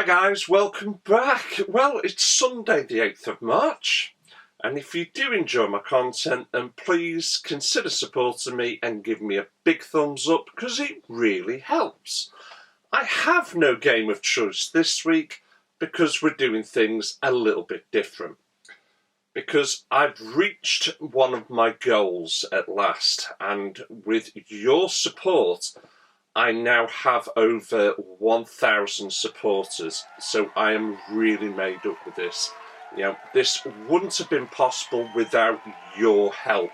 guys, welcome back. Well, it's Sunday the 8th of March, and if you do enjoy my content, then please consider supporting me and give me a big thumbs up, because it really helps. I have no game of choice this week because we're doing things a little bit different. Because I've reached one of my goals at last, and with your support I now have over 1,000 supporters, so I am really made up with this. You know, this wouldn't have been possible without your help.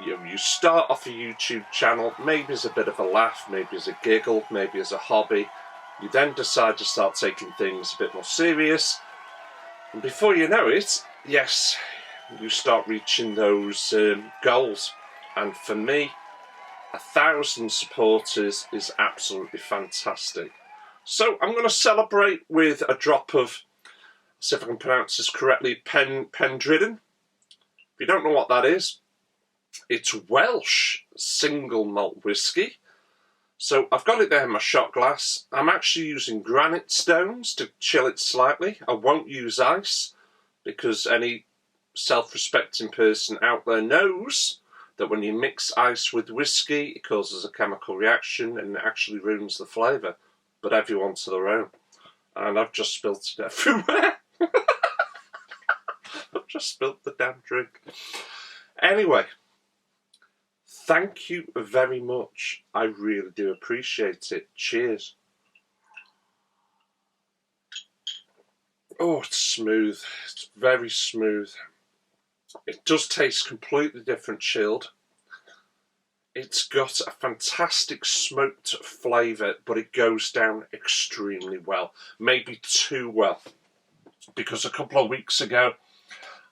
You start off a YouTube channel, maybe as a bit of a laugh, maybe as a giggle, maybe as a hobby. You then decide to start taking things a bit more serious, and before you know it, yes, you start reaching those goals. And for me, 1,000 supporters is absolutely fantastic. So I'm going to celebrate with a drop of, see if I can pronounce this correctly, Pendridden. If you don't know what that is, it's Welsh single malt whiskey. So I've got it there in my shot glass. I'm actually using granite stones to chill it slightly. I won't use ice, because any self-respecting person out there knows that when you mix ice with whiskey, it causes a chemical reaction and it actually ruins the flavour. But everyone to their own. And I've just spilt it everywhere. I've just spilt the damn drink. Anyway, thank you very much. I really do appreciate it. Cheers. Oh, it's smooth. It's very smooth. It does taste completely different chilled. It's got a fantastic smoked flavour, but it goes down extremely well. Maybe too well. Because a couple of weeks ago,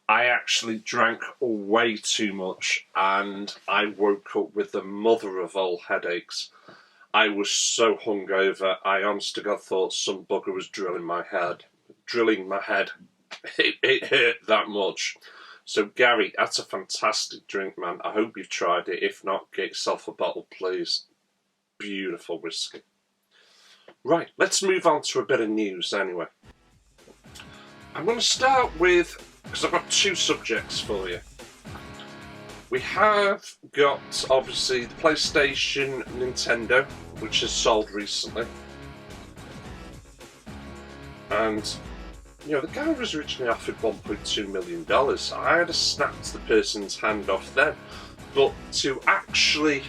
I actually drank way too much and I woke up with the mother of all headaches. I was so hungover, I honest to God thought some bugger was drilling my head. It hurt that much. So Gary, that's a fantastic drink, man. I hope you've tried it. If not, get yourself a bottle, please. Beautiful whiskey. Right, let's move on to a bit of news anyway. I'm going to start with, because I've got two subjects for you. We have got, obviously, the PlayStation Nintendo, which has sold recently. And you know, the guy was originally offered $1.2 million. I had to snap the person's hand off then. But to actually,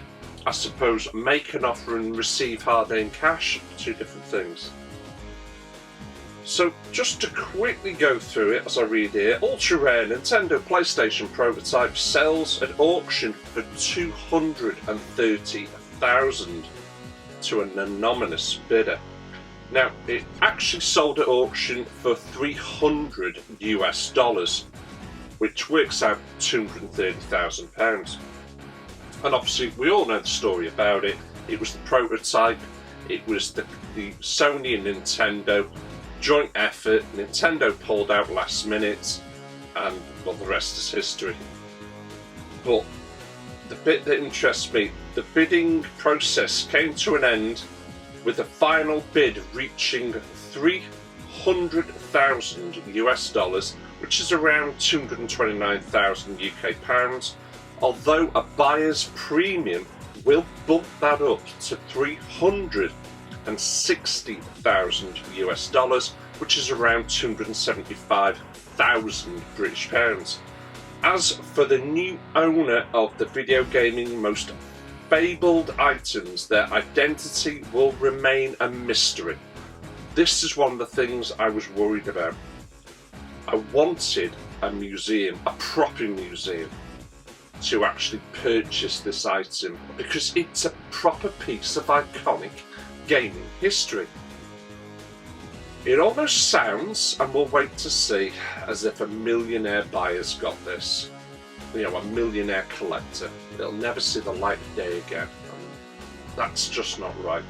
I suppose, make an offer and receive hard-earned cash, two different things. So, just to quickly go through it as I read here, ultra-rare Nintendo PlayStation prototype sells at auction for $230,000 to an anonymous bidder. Now, it actually sold at auction for $300 US, which works out £230,000. And obviously, we all know the story about it. It was the prototype, it was the Sony and Nintendo joint effort. Nintendo pulled out last minute, and well, the rest is history. But the bit that interests me, the bidding process came to an end with the final bid reaching $300,000 US, which is around 229,000 UK pounds, although a buyer's premium will bump that up to $360,000 US, which is around 275,000 British pounds. As for the new owner of the video gaming most fabled items, their identity will remain a mystery. This is one of the things I was worried about. I wanted a museum, a proper museum, to actually purchase this item because it's a proper piece of iconic gaming history. It almost sounds, and we'll wait to see, as if a millionaire buyer's got this. You know, a millionaire collector. They'll never see the light of day again. And that's just not right.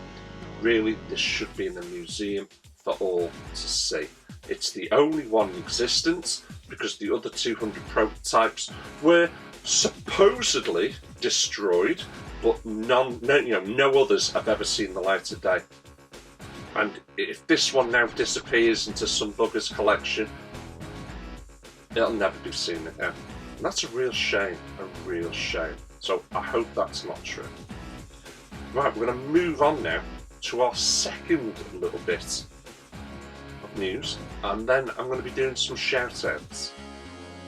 Really, this should be in a museum for all to see. It's the only one in existence because the other 200 prototypes were supposedly destroyed, but no others have ever seen the light of day. And if this one now disappears into some bugger's collection, it'll never be seen again. And that's a real shame, a real shame. So I hope that's not true. Right, we're going to move on now to our second little bit of news, and then I'm going to be doing some shout-outs.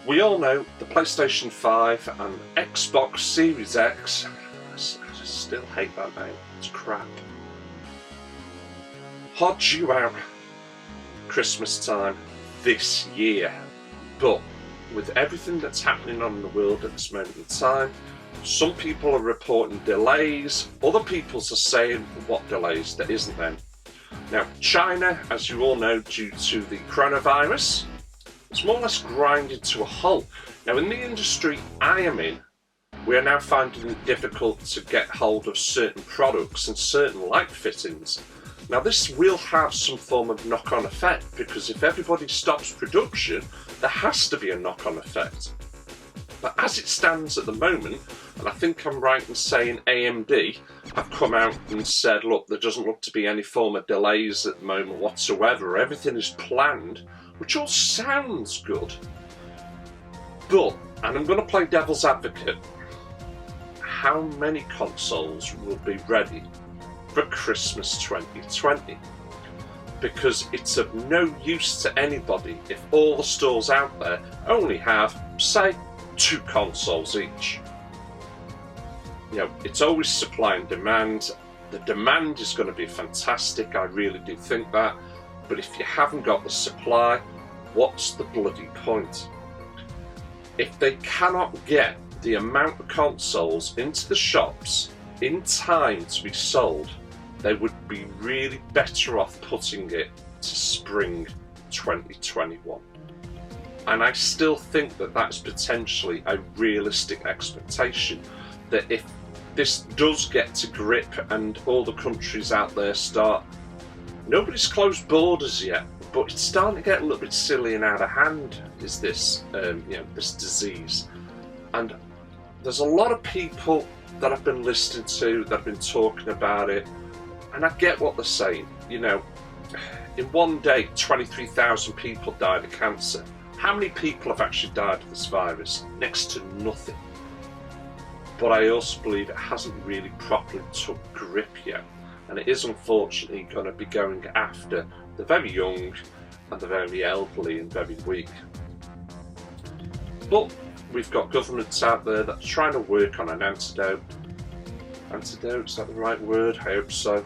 We all know the PlayStation 5 and Xbox Series X, I still hate that name, it's crap, are due out Christmas time this year. But with everything that's happening on in the world at this moment in time, some people are reporting delays, other people are saying what delays there isn't then. Now, China, as you all know, due to the coronavirus, it's more or less grinding to a halt. Now, in the industry I am in, we are now finding it difficult to get hold of certain products and certain light fittings. Now, this will have some form of knock-on effect, because if everybody stops production, there has to be a knock-on effect. But as it stands at the moment, and I think I'm right in saying AMD have come out and said, look, there doesn't look to be any form of delays at the moment whatsoever. Everything is planned, which all sounds good. But, and I'm going to play devil's advocate, how many consoles will be ready for Christmas 2020? Because it's of no use to anybody if all the stores out there only have, say, 2 consoles each. You know, it's always supply and demand. The demand is going to be fantastic, I really do think that. But if you haven't got the supply, what's the bloody point? If they cannot get the amount of consoles into the shops in time to be sold, they would be really better off putting it to spring 2021. And I still think that that's potentially a realistic expectation, that if this does get to grip and all the countries out there start, nobody's closed borders yet, but it's starting to get a little bit silly and out of hand, is this, this disease. And there's a lot of people that I've been listening to that have been talking about it, and I get what they're saying. You know, in one day, 23,000 people died of cancer. How many people have actually died of this virus? Next to nothing. But I also believe it hasn't really properly took grip yet, and it is unfortunately going to be going after the very young and the very elderly and very weak. But we've got governments out there that are trying to work on an antidote. Antidote, is that the right word? I hope so.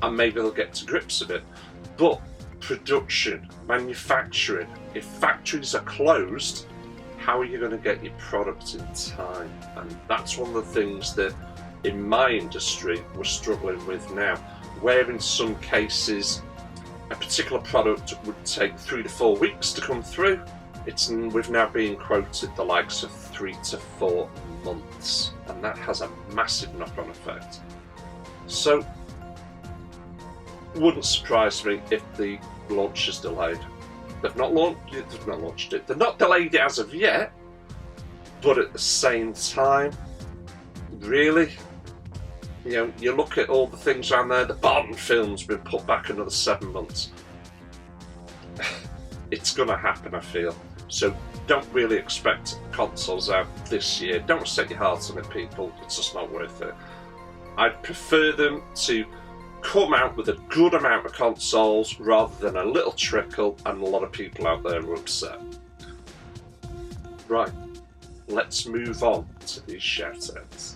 And maybe they'll get to grips of it. But production, manufacturing, if factories are closed, how are you going to get your product in time? And that's one of the things that in my industry we're struggling with now, where in some cases a particular product would take 3 to 4 weeks to come through. We've now been quoted the likes of 3 to 4 months, and that has a massive knock-on effect. So, wouldn't surprise me if the launch is delayed. They've not launched it. They've not delayed it as of yet, but at the same time, really, you know, you look at all the things around there. The Bond film's been put back another 7 months. It's gonna happen, I feel. So don't really expect consoles out this year. Don't set your hearts on it, people. It's just not worth it. I'd prefer them to come out with a good amount of consoles rather than a little trickle and a lot of people out there are upset. Right, let's move on to these shoutouts.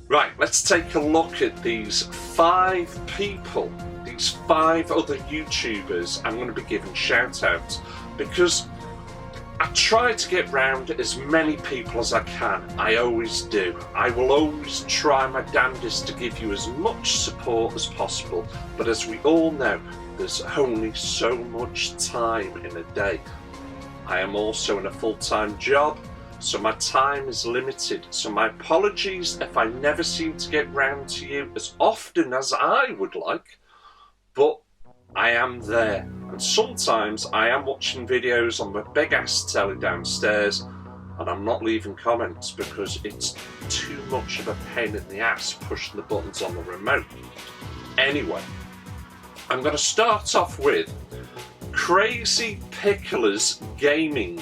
Right, let's take a look at these 5 people, these 5 other YouTubers I'm going to be giving shoutouts, because I try to get round as many people as I can. I always do. I will always try my damnedest to give you as much support as possible, but as we all know, there's only so much time in a day. I am also in a full-time job, so my time is limited. So my apologies if I never seem to get round to you as often as I would like, but I am there. And sometimes I am watching videos on my big ass telly downstairs, and I'm not leaving comments because it's too much of a pain in the ass pushing the buttons on the remote. Anyway, I'm going to start off with CrazyPicklersgaming.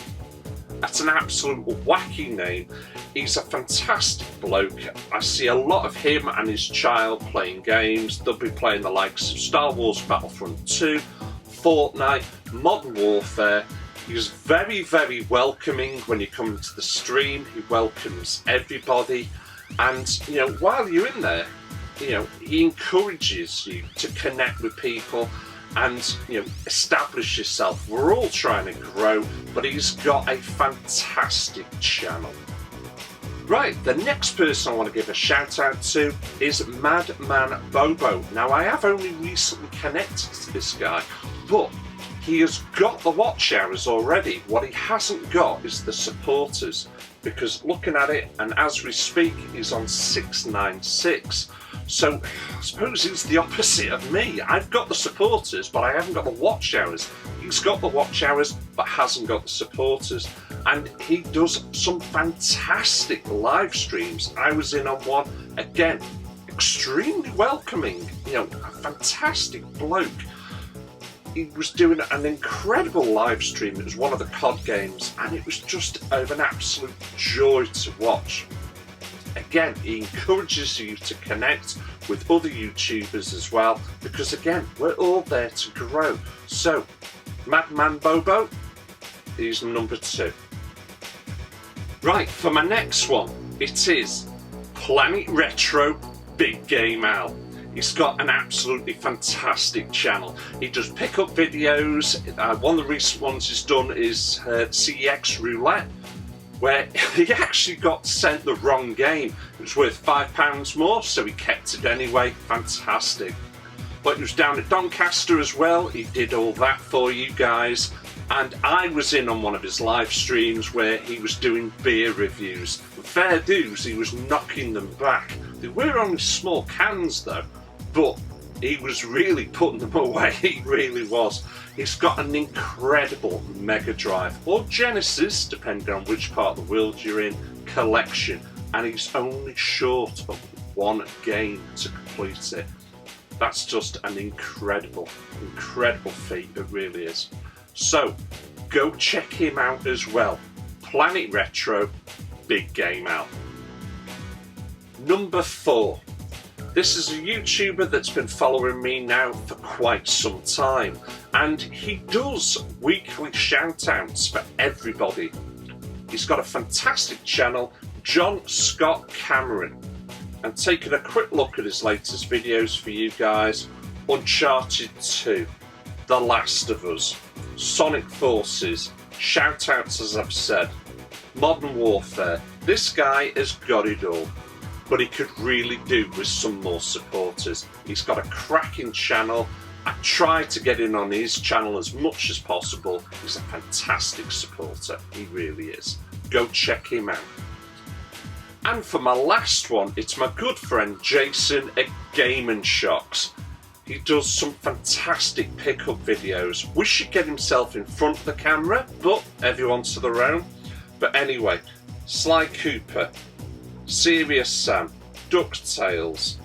That's an absolute wacky name. He's a fantastic bloke. I see a lot of him and his child playing games. They'll be playing the likes of Star Wars Battlefront 2, Fortnite, Modern Warfare. He's very, very welcoming when you come into the stream. He welcomes everybody. And, you know, while you're in there, you know, he encourages you to connect with people and, you know, establish yourself. We're all trying to grow, but he's got a fantastic channel. Right, the next person I want to give a shout out to is MadManBobbo. Now, I have only recently connected to this guy, but he has got the watch hours already. What he hasn't got is the supporters, because looking at it, and as we speak, he's on 696. So I suppose he's the opposite of me. I've got the supporters, but I haven't got the watch hours. He's got the watch hours, but hasn't got the supporters. And he does some fantastic live streams. I was in on one, again, extremely welcoming, you know, a fantastic bloke. He was doing an incredible live stream. It was one of the COD games, and it was just an absolute joy to watch. Again, he encourages you to connect with other YouTubers as well, because again, we're all there to grow. So, MadManBobbo is number 2. Right, for my next one, it is Planet Retro Big Game Al. He's got an absolutely fantastic channel. He does pick-up videos. One of the recent ones he's done is CEX Roulette, where he actually got sent the wrong game. It was worth £5 more, so he kept it anyway. Fantastic. But he was down at Doncaster as well. He did all that for you guys. And I was in on one of his live streams where he was doing beer reviews. Fair dues, he was knocking them back. They were only small cans though, but he was really putting them away. He really was. He's got an incredible Mega Drive, or Genesis, depending on which part of the world you're in, collection. And he's only short of one game to complete it. That's just an incredible, incredible feat, it really is. So, go check him out as well. Planet Retro, Big Game Al. Number 4. This is a YouTuber that's been following me now for quite some time, and he does weekly shout-outs for everybody. He's got a fantastic channel, Jonscott Cameron, and taking a quick look at his latest videos for you guys: Uncharted 2, The Last of Us, Sonic Forces, shout-outs as I've said, Modern Warfare. This guy has got it all, but he could really do with some more supporters. He's got a cracking channel. I try to get in on his channel as much as possible. He's a fantastic supporter, he really is. Go check him out. And for my last one, it's my good friend Jason at Game & Shocks. He does some fantastic pickup videos. Wish he'd get himself in front of the camera, but everyone's to their own. But anyway, Sly Cooper, Serious Sam, DuckTales.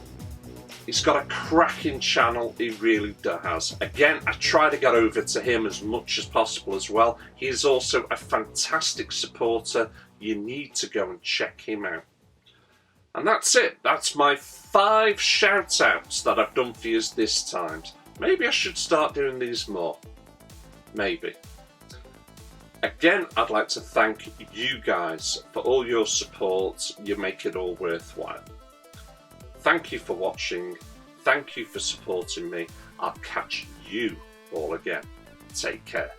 He's got a cracking channel, he really has. Again, I try to get over to him as much as possible as well. He is also a fantastic supporter. You need to go and check him out. And that's it. That's my 5 shout-outs that I've done for you this time. Maybe I should start doing these more. Maybe. Again, I'd like to thank you guys for all your support. You make it all worthwhile. Thank you for watching. Thank you for supporting me. I'll catch you all again. Take care.